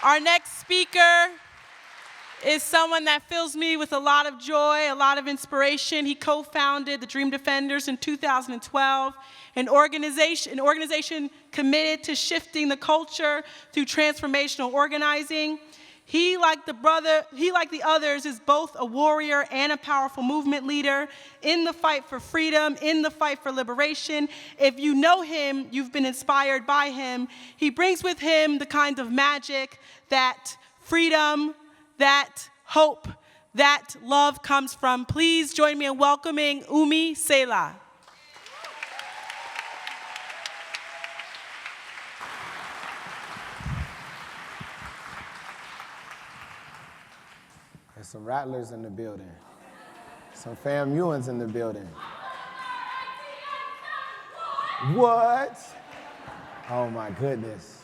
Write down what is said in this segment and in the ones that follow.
Our next speaker is someone that fills me with a lot of joy, a lot of inspiration. He co-founded the Dream Defenders in 2012, an organization committed to shifting the culture through transformational organizing. He, like the others, is both a warrior and a powerful movement leader in the fight for freedom, in the fight for liberation. If you know him, you've been inspired by him. He brings with him the kind of magic that freedom, that hope, that love comes from. Please join me in welcoming Umi Selah. There's some rattlers in the building. Some FAMUans in the building. What? Oh my goodness.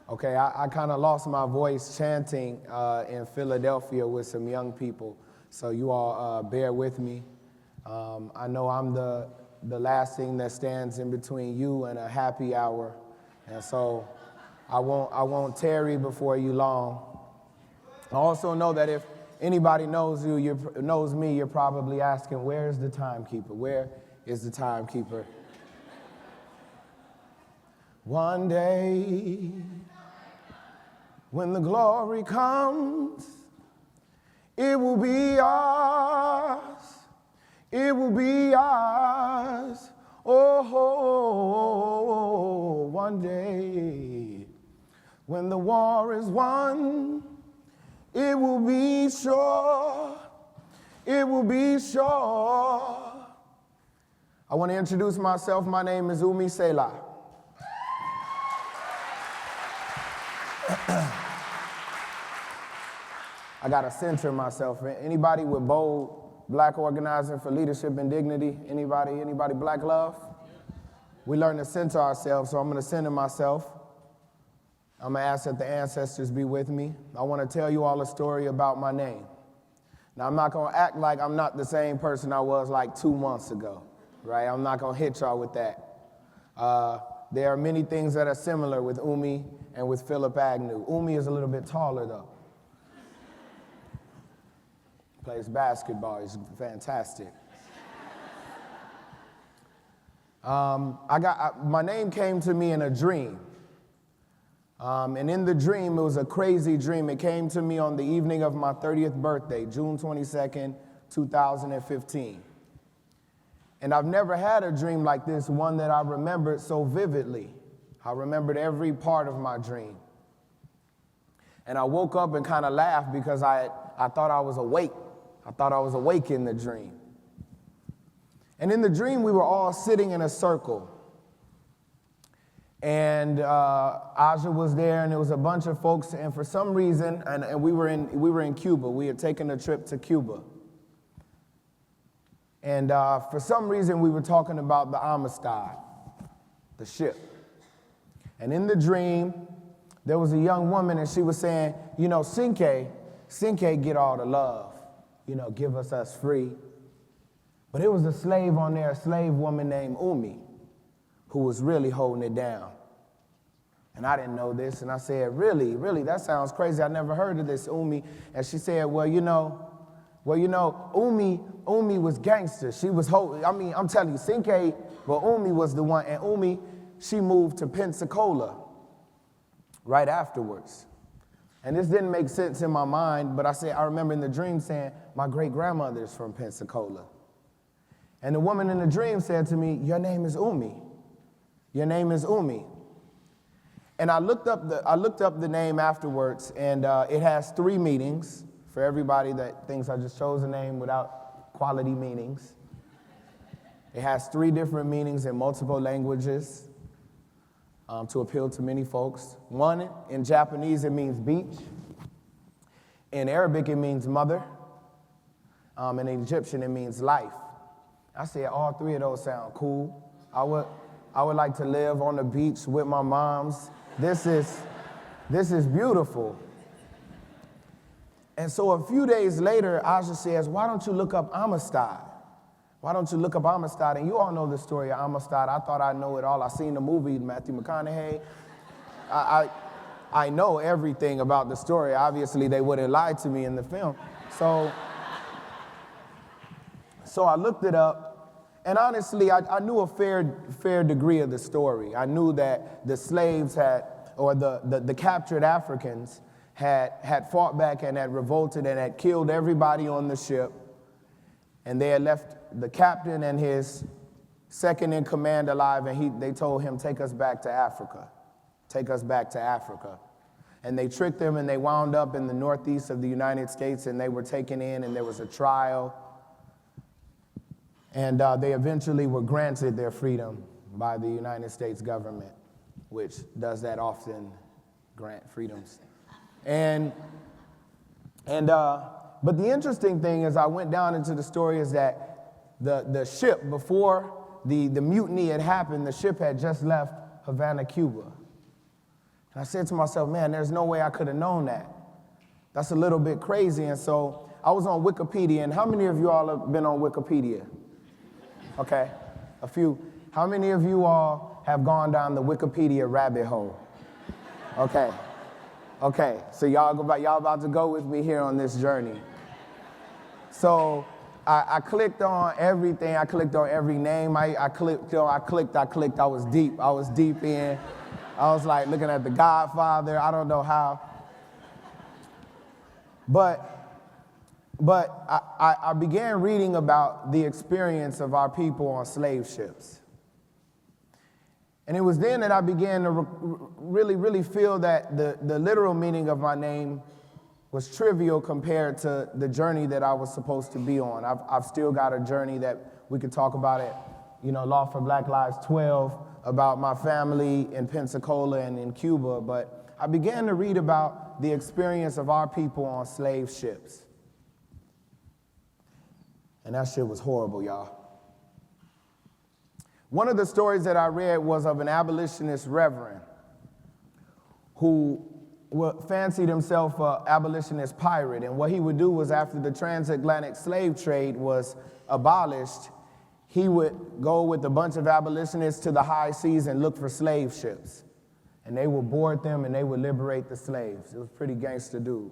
Okay, I kind of lost my voice chanting in Philadelphia with some young people, so you all bear with me. I know I'm the last thing that stands in between you and a happy hour, and so I won't tarry before you long. I also know that if anybody knows knows me, you're probably asking, where is the timekeeper? Where is the timekeeper? One day, when the glory comes, it will be ours. It will be ours. Oh, one day, when the war is won, it will be sure, it will be sure. I want to introduce myself. My name is Umi Selah. I got to center myself. Anybody with bold black organizing for leadership and dignity? Anybody black love? We learn to center ourselves, so I'm going to center myself. I'm going to ask that the ancestors be with me. I want to tell you all a story about my name. Now, I'm not going to act like I'm not the same person I was like 2 months ago, right? I'm not going to hit y'all with that. There are many things that are similar with Umi and with Philip Agnew. Umi is a little bit taller, though. Plays basketball. He's fantastic. My name came to me in a dream. And in the dream, it was a crazy dream. It came to me on the evening of my 30th birthday, June 22nd, 2015. And I've never had a dream like this, one that I remembered so vividly. I remembered every part of my dream. And I woke up and kind of laughed because I thought I was awake. I thought I was awake in the dream. And in the dream, we were all sitting in a circle. And Aja was there, and there was a bunch of folks, and for some reason, and we were in Cuba. We had taken a trip to Cuba. And for some reason, we were talking about the Amistad, the ship. And in the dream, there was a young woman, and she was saying, you know, Cinque get all the love, you know, give us free. But it was a slave on there, a slave woman named Umi, who was really holding it down. And I didn't know this, and I said, really, that sounds crazy. I never heard of this, Umi. And she said, well, you know, Umi was gangster. She was I'm telling you, Cinque, well, Umi was the one, and Umi, she moved to Pensacola right afterwards. And this didn't make sense in my mind, but I remember in the dream saying, my great-grandmother's from Pensacola. And the woman in the dream said to me, your name is Umi. Your name is Umi. And I looked up the name afterwards, and it has 3 meanings for everybody that thinks I just chose a name without quality meanings. It has 3 different meanings in multiple languages to appeal to many folks. One, in Japanese, it means beach. In Arabic, it means mother. In Egyptian, it means life. I said all 3 of those sound cool. I would like to live on the beach with my moms. This is beautiful. And so a few days later, Aja says, why don't you look up Amistad? Why don't you look up Amistad? And you all know the story of Amistad. I thought I know it all. I seen the movie, Matthew McConaughey. I know everything about the story. Obviously, they wouldn't lie to me in the film. So I looked it up, and honestly, I knew a fair degree of the story. I knew that the slaves the captured Africans had fought back and had revolted and had killed everybody on the ship, and they had left the captain and his second in command alive, and they told him, take us back to Africa. Take us back to Africa. And they tricked them, and they wound up in the northeast of the United States, and they were taken in, and there was a trial. And they eventually were granted their freedom by the United States government, which does that often, grant freedoms. But the interesting thing is I went down into the story is that the ship, before the mutiny had happened, the ship had just left Havana, Cuba. And I said to myself, man, there's no way I could have known that. That's a little bit crazy. And so I was on Wikipedia, and how many of you all have been on Wikipedia? Okay, a few. How many of you all have gone down the Wikipedia rabbit hole? Okay, so y'all about to go with me here on this journey. So I clicked on everything. I clicked on every name. I clicked. I was deep in. I was like looking at The Godfather. I don't know how. But I began reading about the experience of our people on slave ships. And it was then that I began to really feel that the literal meaning of my name was trivial compared to the journey that I was supposed to be on. I've still got a journey that we could talk about at, Law for Black Lives 12, about my family in Pensacola and in Cuba. But I began to read about the experience of our people on slave ships. And that shit was horrible, y'all. One of the stories that I read was of an abolitionist reverend who fancied himself an abolitionist pirate. And what he would do was, after the transatlantic slave trade was abolished, he would go with a bunch of abolitionists to the high seas and look for slave ships. And they would board them and they would liberate the slaves. It was a pretty gangster dude.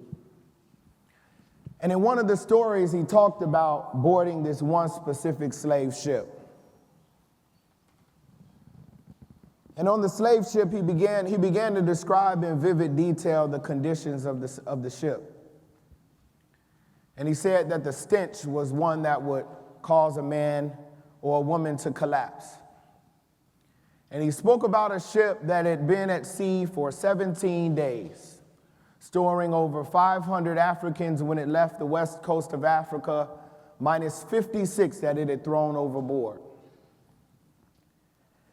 And in one of the stories, he talked about boarding this one specific slave ship. And on the slave ship, he began to describe in vivid detail the conditions of the ship. And he said that the stench was one that would cause a man or a woman to collapse. And he spoke about a ship that had been at sea for 17 days, storing over 500 Africans when it left the west coast of Africa, minus 56 that it had thrown overboard.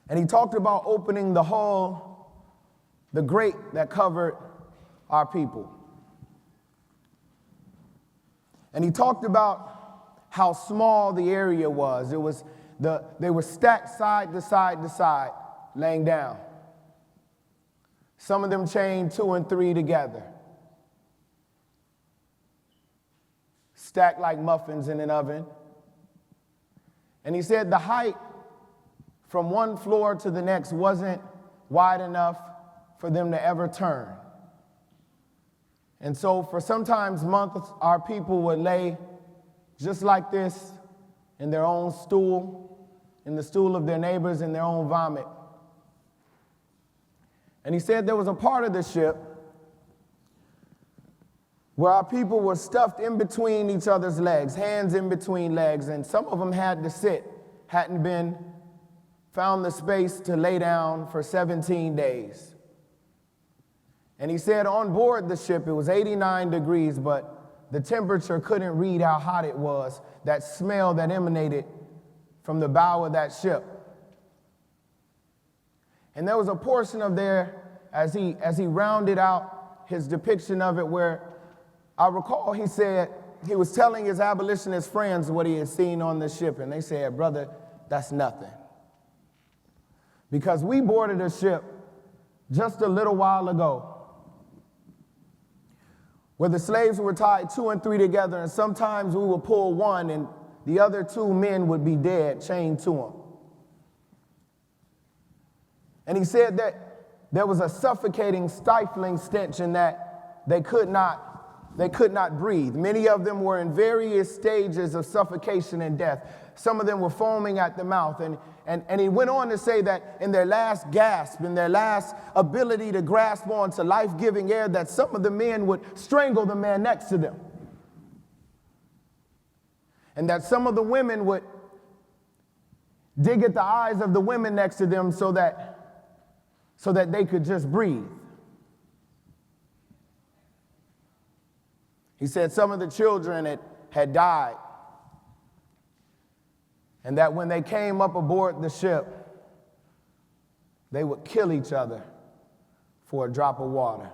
And he talked about opening the hull, the grate that covered our people. And he talked about how small the area was. They were stacked side to side to side, laying down. Some of them chained 2 and 3 together, stacked like muffins in an oven. And he said the height from one floor to the next wasn't wide enough for them to ever turn. And so for sometimes months, our people would lay just like this in their own stool, in the stool of their neighbors, in their own vomit. And he said there was a part of the ship where our people were stuffed in between each other's legs, hands in between legs, and some of them had to sit, hadn't found the space to lay down for 17 days. And he said on board the ship, it was 89 degrees, but the temperature couldn't read how hot it was, that smell that emanated from the bow of that ship. And there was a portion of there, as he rounded out his depiction of it, where I recall he said, he was telling his abolitionist friends what he had seen on the ship, and they said, brother, that's nothing. Because we boarded a ship just a little while ago where the slaves were tied 2 and 3 together, and sometimes we would pull one and the other 2 men would be dead, chained to them. And he said that There was a suffocating, stifling stench in that they could not breathe. Many of them were in various stages of suffocation and death. Some of them were foaming at the mouth. And he went on to say that in their last gasp, in their last ability to grasp onto life-giving air, that some of the men would strangle the man next to them. And that some of the women would dig at the eyes of the women next to them so that they could just breathe. He said some of the children had died, and that when they came up aboard the ship, they would kill each other for a drop of water.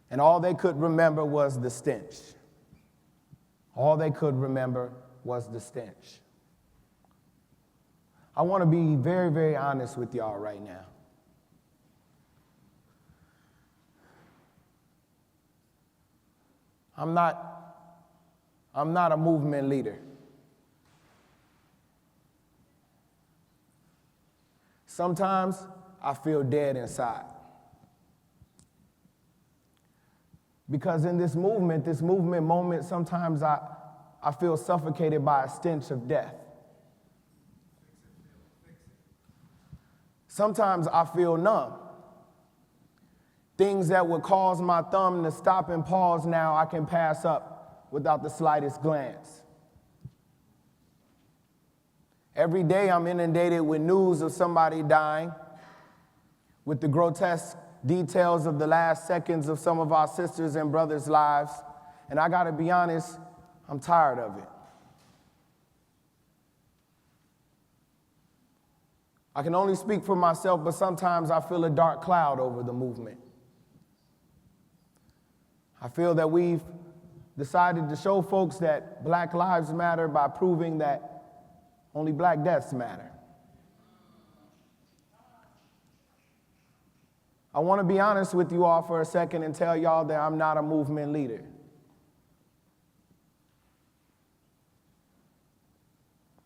And all they could remember was the stench. All they could remember was the stench. I want to be very, very honest with y'all right now. I'm not a movement leader. Sometimes I feel dead inside. Because in this movement moment, sometimes I feel suffocated by a stench of death. Sometimes I feel numb. Things that would cause my thumb to stop and pause now, I can pass up without the slightest glance. Every day I'm inundated with news of somebody dying, with the grotesque details of the last seconds of some of our sisters and brothers' lives, and I gotta be honest, I'm tired of it. I can only speak for myself, but sometimes I feel a dark cloud over the movement. I feel that we've decided to show folks that Black lives matter by proving that only Black deaths matter. I want to be honest with you all for a second and tell y'all that I'm not a movement leader.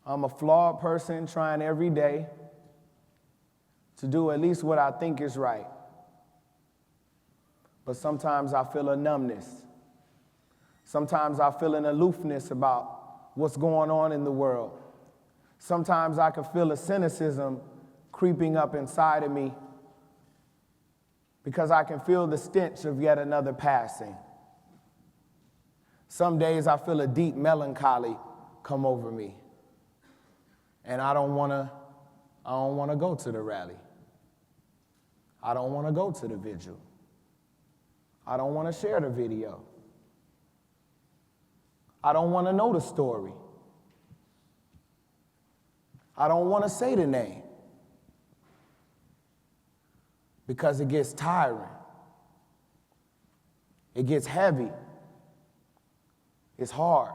I'm a flawed person trying every day to do at least what I think is right. But sometimes I feel a numbness. Sometimes I feel an aloofness about what's going on in the world. Sometimes I can feel a cynicism creeping up inside of me because I can feel the stench of yet another passing. Some days I feel a deep melancholy come over me, and I don't want to go to the rally. I don't want to go to the vigil. I don't want to share the video. I don't want to know the story. I don't want to say the name because it gets tiring. It gets heavy. It's hard.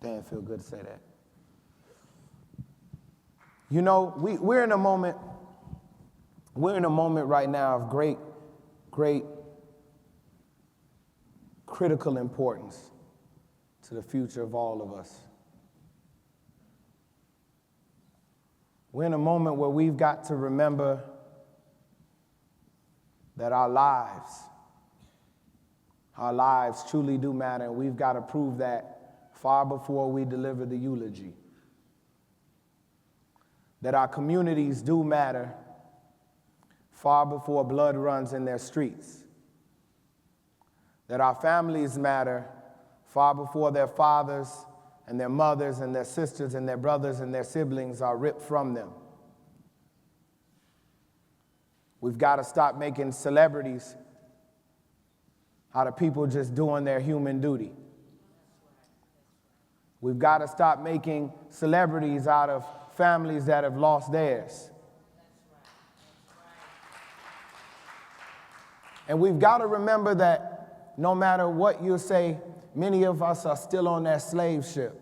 Damn, it feel good to say that. You know, we're in a moment right now of great critical importance to the future of all of us. We're in a moment where we've got to remember that our lives truly do matter, and we've got to prove that far before we deliver the eulogy. That our communities do matter far before blood runs in their streets. That our families matter far before their fathers and their mothers and their sisters and their brothers and their siblings are ripped from them. We've got to stop making celebrities out of people just doing their human duty. We've got to stop making celebrities out of families that have lost theirs. And we've got to remember that no matter what you say, many of us are still on that slave ship.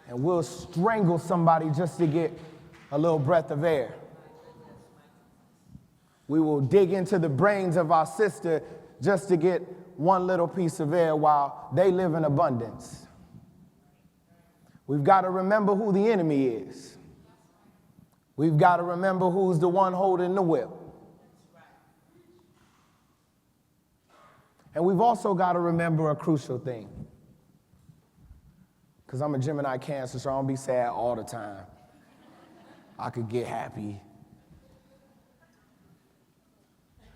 And we'll strangle somebody just to get a little breath of air. We will dig into the brains of our sister just to get one little piece of air while they live in abundance. We've got to remember who the enemy is. We've got to remember who's the one holding the whip. And we've also got to remember a crucial thing. Because I'm a Gemini Cancer, so I don't be sad all the time. I could get happy.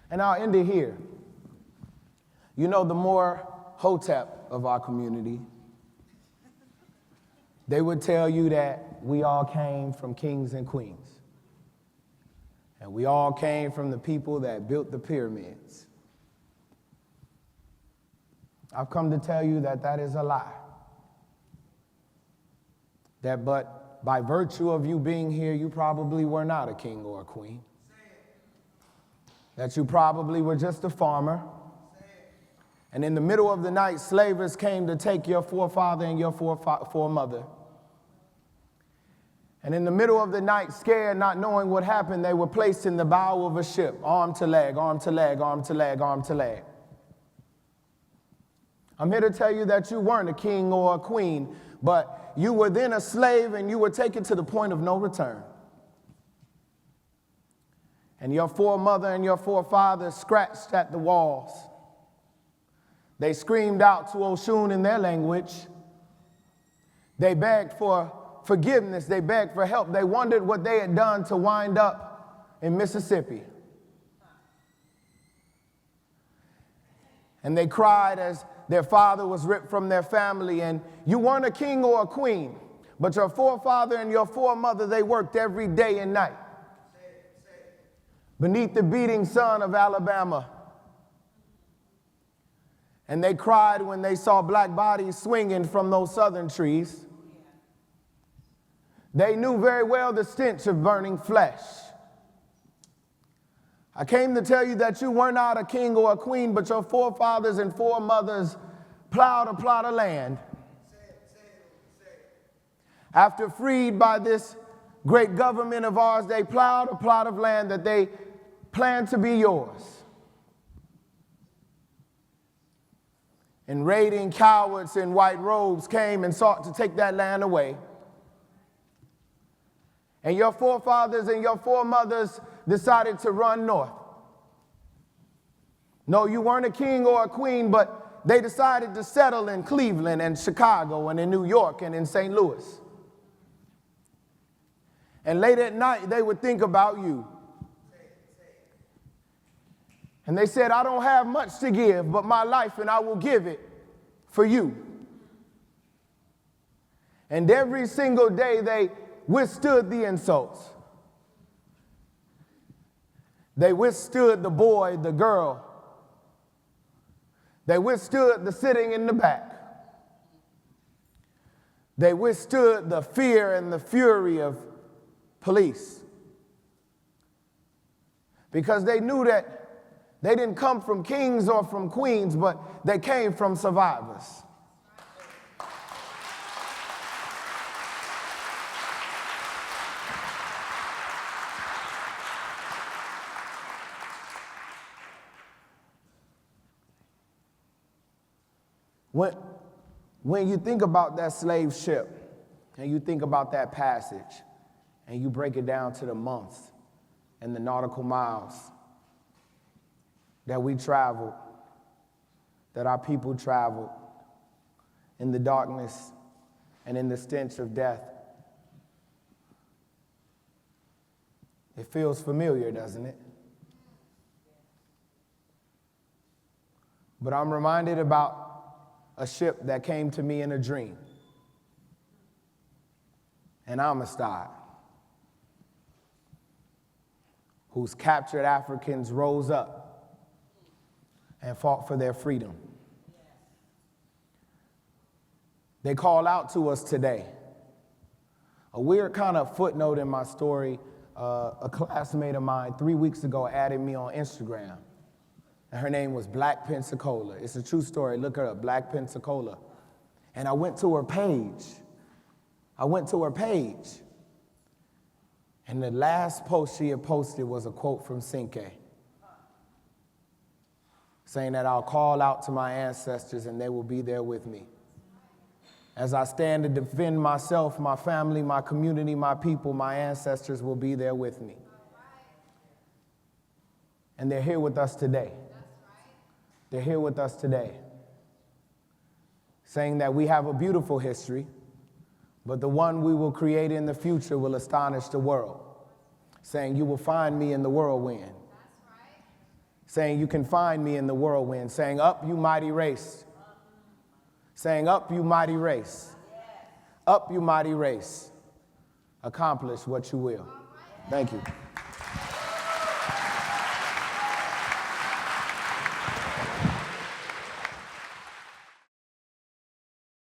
And I'll end it here. You know, the more Hotep of our community, they would tell you that we all came from kings and queens. And we all came from the people that built the pyramids. I've come to tell you that that is a lie. That but by virtue of you being here, you probably were not a king or a queen. That you probably were just a farmer. And in the middle of the night, slavers came to take your forefather and your foremother. And in the middle of the night, scared, not knowing what happened, they were placed in the bow of a ship, arm to leg, arm to leg, arm to leg, arm to leg. I'm here to tell you that you weren't a king or a queen, but you were then a slave and you were taken to the point of no return. And your foremother and your forefathers scratched at the walls. They screamed out to Oshun in their language. They begged for forgiveness. They begged for help. They wondered what they had done to wind up in Mississippi. And they cried as their father was ripped from their family. And you weren't a king or a queen, but your forefather and your foremother, they worked every day and night beneath the beating sun of Alabama. And they cried when they saw black bodies swinging from those southern trees. They knew very well the stench of burning flesh. I came to tell you that you were not a king or a queen, but your forefathers and foremothers plowed a plot of land. After freed by this great government of ours, they plowed a plot of land that they planned to be yours. And raiding cowards in white robes came and sought to take that land away. And your forefathers and your foremothers decided to run north. No, you weren't a king or a queen, but they decided to settle in Cleveland and Chicago and in New York and in St. Louis. And late at night, they would think about you. And they said, I don't have much to give but my life, and I will give it for you. And every single day they withstood the insults. They withstood the boy, the girl. They withstood the sitting in the back. They withstood the fear and the fury of police. Because they knew that they didn't come from kings or from queens, but they came from survivors. When you think about that slave ship and you think about that passage and you break it down to the months and the nautical miles that we traveled, that our people traveled in the darkness and in the stench of death, it feels familiar, doesn't it? But I'm reminded about a ship that came to me in a dream, an Amistad, whose captured Africans rose up and fought for their freedom. They call out to us today. A weird kind of footnote in my story, a classmate of mine 3 weeks ago added me on Instagram. And her name was Black Pensacola. It's a true story. Look her up, Black Pensacola. And I went to her page. And the last post she had posted was a quote from Cinque, saying that I'll call out to my ancestors and they will be there with me. As I stand to defend myself, my family, my community, my people, my ancestors will be there with me. And they're here with us today. They're here with us today, saying that we have a beautiful history, but the one we will create in the future will astonish the world. Saying, you will find me in the whirlwind. Saying, you can find me in the whirlwind. Saying, up, you mighty race. Saying, up, you mighty race. Up, you mighty race. Accomplish what you will. Thank you.